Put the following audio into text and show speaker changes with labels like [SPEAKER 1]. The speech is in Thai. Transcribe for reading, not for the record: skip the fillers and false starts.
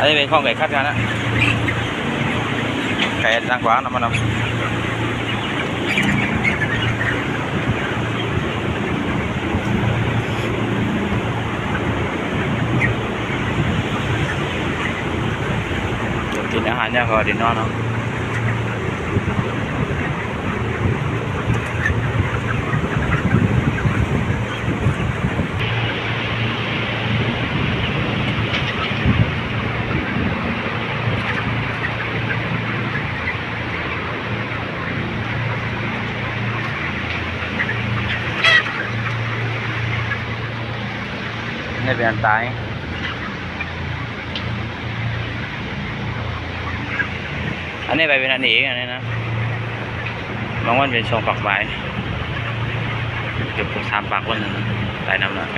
[SPEAKER 1] อันนี้เป็นข้องไก่คัดกันนะไก่ทางขวาน้ำมันกินอาหารเนี่ยก็ดินนอนเนาะนี่เป็นอันตายอันนี้ไปเป็นอันนี้อันนี้นะบางวันเป็นช่องปักใบเก็บ3 ปากวันนึงได้น้ำหนักไป